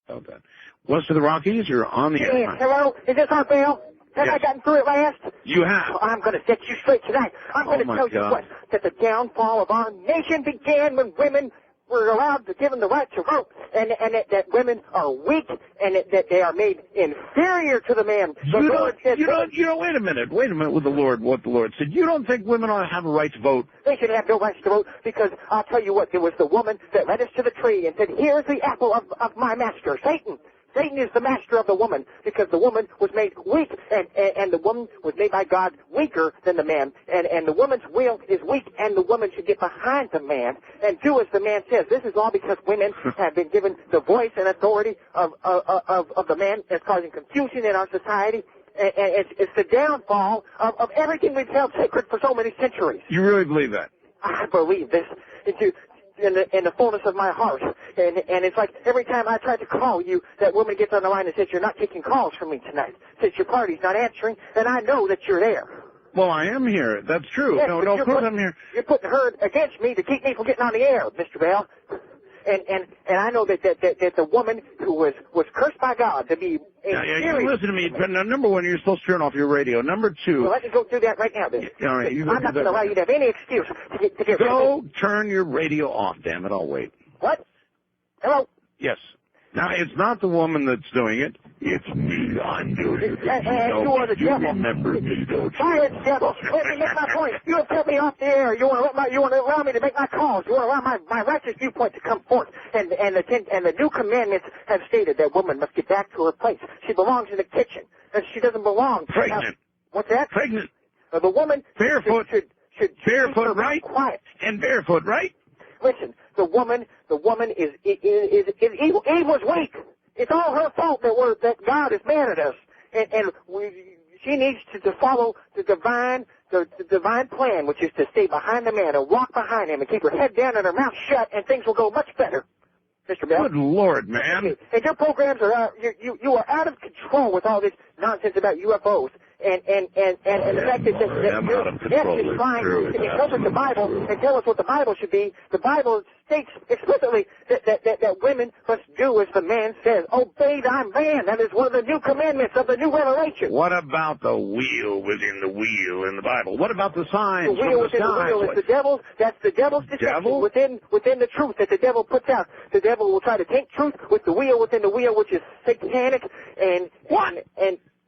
about that. West of the Rockies, you're on the air. Yes, hello? Is this our Bill? Have I gotten through it last? You have. I'm going to set you straight tonight. I'm going to tell you what, that the downfall of our nation began when women were allowed to give them the right to vote, and that women are weak, and that they are made inferior to the man. You don't, wait a minute with the Lord, what the Lord said. You don't think women ought to have a right to vote? They should have no rights to vote, because I'll tell you what, there was the woman that led us to the tree and said, here's the apple of my master, Satan. Satan is the master of the woman, because the woman was made weak, and the woman was made by God weaker than the man, and the woman's will is weak, and the woman should get behind the man and do as the man says. This is all because women have been given the voice and authority of the man. That's causing confusion in our society, and it's the downfall of everything we've held sacred for so many centuries. You really believe that? I believe this. In the fullness of my heart. And it's like every time I try to call you, that woman gets on the line and says, you're not taking calls from me tonight. Says your party's not answering, and I know that you're there. Well, I am here. That's true. Yes, no, of course I'm here. You're putting her against me to keep me from getting on the air, Mr. Bell. And I know that the woman who was cursed by God to be you listen to me. Number one, you're supposed to turn off your radio. Number two... Well, let me go through that right now, then. All right, I'm not going to allow you to have any excuse to get Go turn your radio off, damn it. I'll wait. What? Hello? Yes. Now, it's not the woman that's doing it. It's me. I'm doing it. And you are the devil. Remember me, don't you? Fire, devil. Let me make my point. You have kept me off the air. You want to allow me to make my calls. You want to allow my righteous viewpoint to come forth. And the new commandments have stated that woman must get back to her place. She belongs in the kitchen. And she doesn't belong. Pregnant. What's that? Pregnant. The woman barefoot. should barefoot, right? Quiet. And barefoot, right? Listen, the woman is evil. Eve was weak. It's all her fault that God is mad at us, and she needs to follow the divine plan, which is to stay behind the man and walk behind him and keep her head down and her mouth shut, and things will go much better. Mr. Bell. Good Lord, man. And your programs are you are out of control with all this nonsense about UFOs. And the fact that you're just trying to interpret the Bible and tell us what the Bible should be. The Bible states explicitly that women must do as the man says. Obey thy man. That is one of the new commandments of the new revelation. What about the wheel within the wheel in the Bible? What about the signs? The wheel within the wheel is the devil. That's the devil's deception within the truth that the devil puts out. The devil will try to take truth with the wheel within the wheel, which is satanic and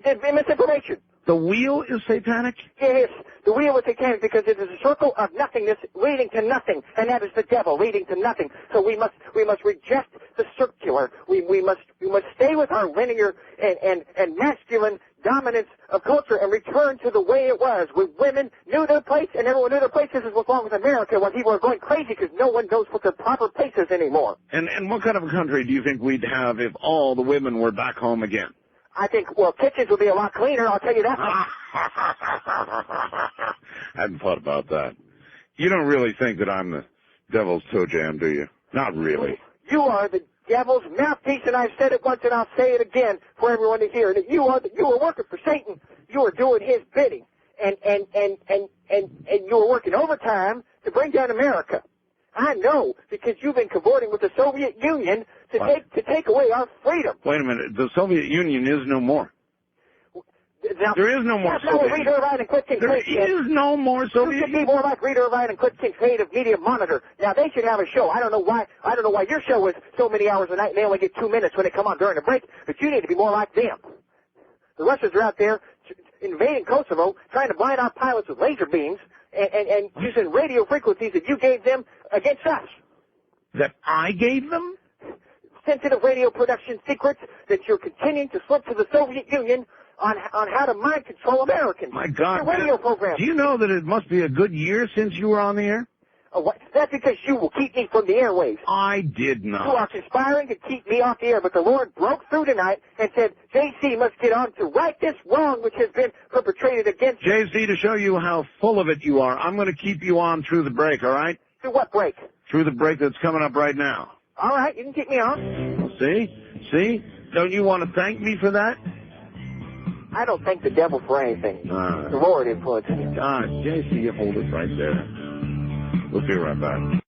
misinformation. The wheel is satanic? Yes, the wheel is satanic because it is a circle of nothingness leading to nothing, and that is the devil leading to nothing. So we must reject the circular. We must stay with our linear and masculine dominance of culture and return to the way it was, where women knew their place and everyone knew their place. This is what's wrong with America, when people are going crazy because no one knows what their proper place is anymore. And what kind of a country do you think we'd have if all the women were back home again? I think, kitchens would be a lot cleaner, I'll tell you that much. I hadn't thought about that. You don't really think that I'm the devil's toe jam, do you? Not really. You are the devil's mouthpiece, and I've said it once and I'll say it again for everyone to hear, that you are working for Satan. You are doing his bidding. And you are working overtime to bring down America. I know, because you've been cavorting with the Soviet Union to take away our freedom. Wait a minute. The Soviet Union is no more. Now, there is no more Soviet Union. Reader, Write, and Click There is no more Soviet Union. You should be more like Reader, Write, and Click Creative Media Monitor. Now, they should have a show. I don't know why your show is so many hours a night and they only get 2 minutes when they come on during a break, but you need to be more like them. The Russians are out there invading Kosovo, trying to blind our pilots with laser beams, and using radio frequencies that you gave them against us. That I gave them? Sensitive radio production secrets that you're continuing to slip to the Soviet Union on how to mind control Americans. My God. Your radio program. Do you know that it must be a good year since you were on the air? That's because you will keep me from the airwaves. I did not. You are conspiring to keep me off the air, but the Lord broke through tonight and said, JC must get on to right this wrong which has been perpetrated against you. JC, to show you how full of it you are, I'm going to keep you on through the break, all right? Through what break? Through the break that's coming up right now. All right, you can keep me on. See? Don't you want to thank me for that? I don't thank the devil for anything. The Lord influences me. JC, you hold it right there. We'll be right back.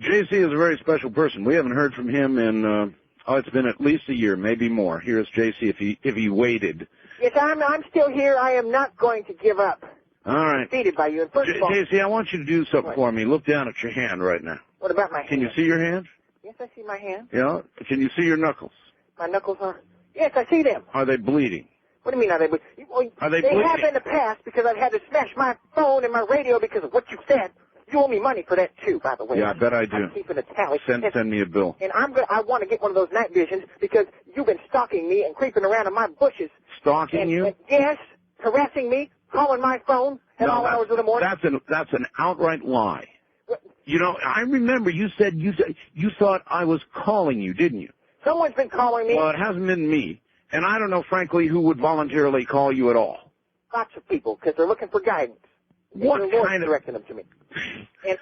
JC is a very special person. We haven't heard from him in Oh, it's been at least a year, maybe more. Here's JC if he waited. Yes, I'm still here. I am not going to give up. All right. Defeated by you. And first of all, JC, I want you to do something for me. Look down at your hand right now. What about my hand? Can you see your hand? Yes, I see my hand. Yeah. Can you see your knuckles? My knuckles are. Yes, I see them. Are they bleeding? What do you mean, are they bleeding? Well, Are they They bleeding? have in the past because I've had to smash my phone and my radio because of what you said. You owe me money for that too, by the way. Yeah, I bet I do. I'm keeping a tally. Send me a bill. And I want to get one of those night visions because you've been stalking me and creeping around in my bushes. Stalking you? Yes, harassing me, calling my phone at all hours of the morning. That's an outright lie. What? You know, I remember you said you thought I was calling you, didn't you? Someone's been calling me. Well, it hasn't been me, and I don't know, frankly, who would voluntarily call you at all. Lots of people because they're looking for guidance. What the Lord's kind of directing them to me?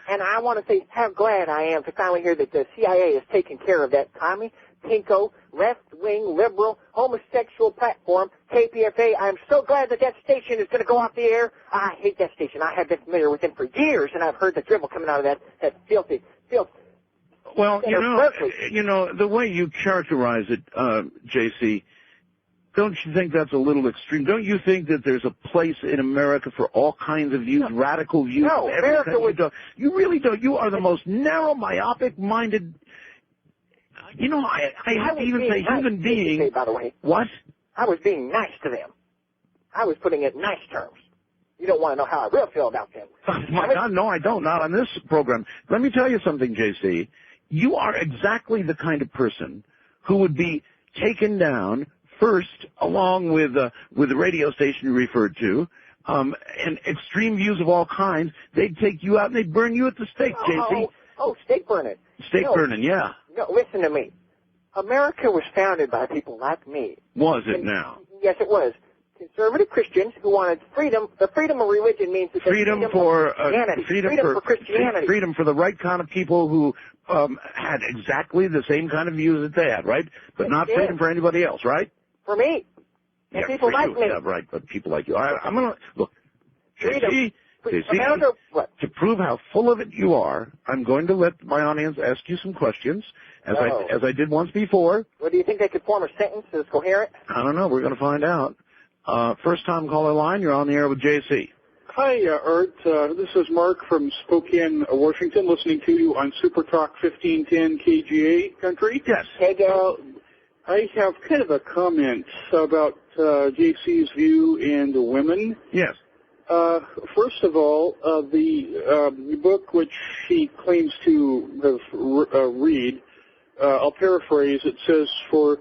And I want to say how glad I am to finally hear that the CIA is taking care of that commie, pinko, left-wing, liberal, homosexual platform, KPFA. I'm so glad that station is going to go off the air. I hate that station. I have been familiar with them for years, and I've heard the dribble coming out of that filth. Well, you know, the way you characterize it, JC, don't you think that's a little extreme? Don't you think that there's a place in America for all kinds of views, radical views? No, America would. You really don't. You are the most narrow, myopic-minded. You know, I have to even say human being. By the way, what? I was being nice to them. I was putting it in nice terms. You don't want to know how I really feel about them. Oh, my God, no, I don't. Not on this program. Let me tell you something, JC. You are exactly the kind of person who would be taken down first, along with the radio station you referred to, and extreme views of all kinds. They'd take you out and they'd burn you at the stake, JC. Oh, stake burning. Stake burning, yeah. No, listen to me. America was founded by people like me. Was it now? Yes, it was. Conservative Christians who wanted freedom. The freedom of religion means that freedom for Christianity. Freedom for the right kind of people who had exactly the same kind of views that they had, right? But not freedom for anybody else, right? For me. And people like me. Yeah, right, but people like you. I'm going to, look, JC, to prove how full of it you are, I'm going to let my audience ask you some questions, as I did once before. Well, do you think they could form a sentence that's coherent? I don't know. We're going to find out. First time caller line, you're on the air with JC. Hi, Art. This is Mark from Spokane, Washington, listening to you on Super Talk 1510 KGA Country. Yes. I have kind of a comment about JC's view and the women. Yes. First of all, the book which he claims to have read, I'll paraphrase. It says for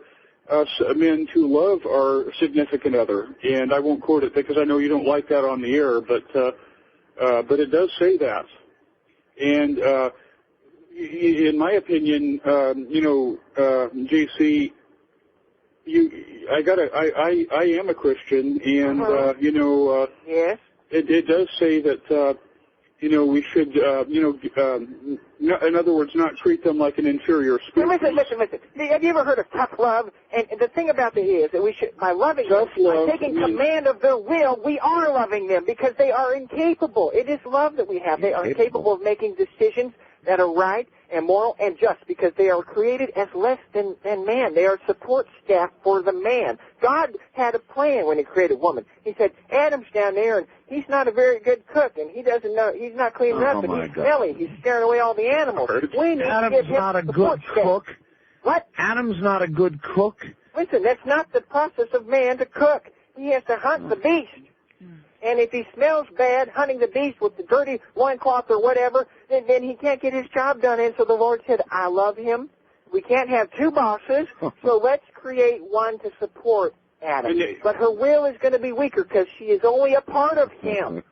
us men to love our significant other, and I won't quote it because I know you don't like that on the air, but it does say that. And in my opinion, JC, I am a Christian, and yes, it does say that we should in other words, not treat them like an inferior species. Listen. Have you ever heard of tough love? And the thing about it is that we should, by loving them, by taking command of their will, we are loving them because they are incapable. It is love that we have. They are incapable of making decisions that are right and moral and just because they are created as less than man. They are support staff for the man. God had a plan when he created woman. He said, Adam's down there and he's not a very good cook and he doesn't know, he's not cleaning up and he's smelly. He's scaring away all the animals. We need to give him not a good cook. What? Adam's not a good cook. Listen, that's not the process of man to cook. He has to hunt the beast. And if he smells bad hunting the beast with the dirty loincloth or whatever, then he can't get his job done. And so the Lord said, I love him. We can't have two bosses, so let's create one to support Adam. But her will is going to be weaker because she is only a part of him.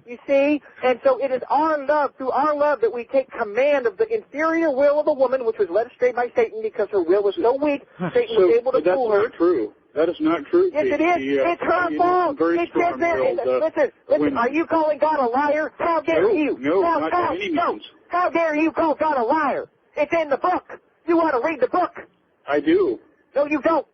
You see? And so it is our love, through our love, that we take command of the inferior will of a woman, which was led astray by Satan because her will was so weak, Satan was able to fool her. That's not true. That is not true. Yes, it is. It's her fault. It says that. Listen. Are you calling God a liar? How dare you? No, not by any means. How dare you call God a liar? It's in the book. You want to read the book? I do. No, you don't.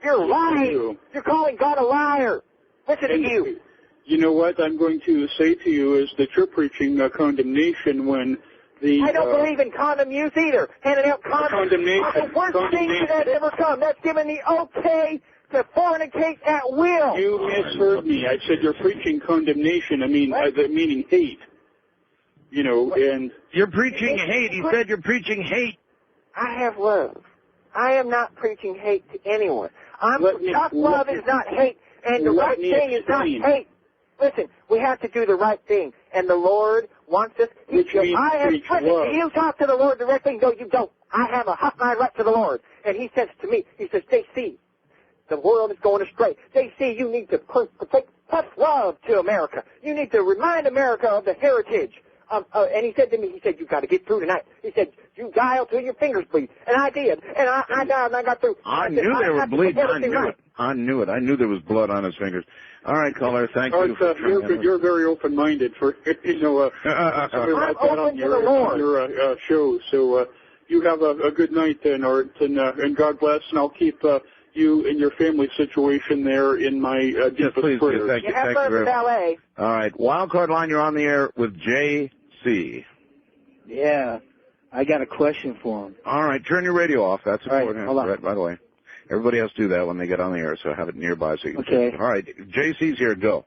You're lying. You're calling God a liar. Listen to you. You know what I'm going to say to you is that you're preaching condemnation when I don't believe in condom use either. Handing out condoms. Condemnation. The worst thing that has ever come. That's giving the okay to fornicate at will. You misheard me. I said you're preaching condemnation. I mean, meaning hate. You know, and... You're preaching hate. He said you're preaching hate. I have love. I am not preaching hate to anyone. Love is not hate, and the right thing is not hate. Listen, we have to do the right thing, and the Lord wants us. You talk to the Lord directly. No, you don't. I have a hotline right to the Lord, and He says to me, He says, JC, the world is going astray. JC, you need to take tough love to America. You need to remind America of the heritage. And he said to me, you got to get through tonight. He said, you dial till your fingers bleed. And I did. And I dialed and I got through. I knew they were bleeding. I knew it. I knew there was blood on his fingers. All right, caller, thank you. You're very open-minded for, something like that on your show. So you have a good night then, Art, and God bless, and I'll keep you and your family situation there in my deepest prayers. Thank you. Have fun with ballet. All right, Wildcard Line, you're on the air with J.C. Yeah, I got a question for him. All right, turn your radio off. That's important. Right, hold on. Right, by the way. Everybody has to do that when they get on the air, so have it nearby so you can... Okay. All right, J.C.'s here. Go.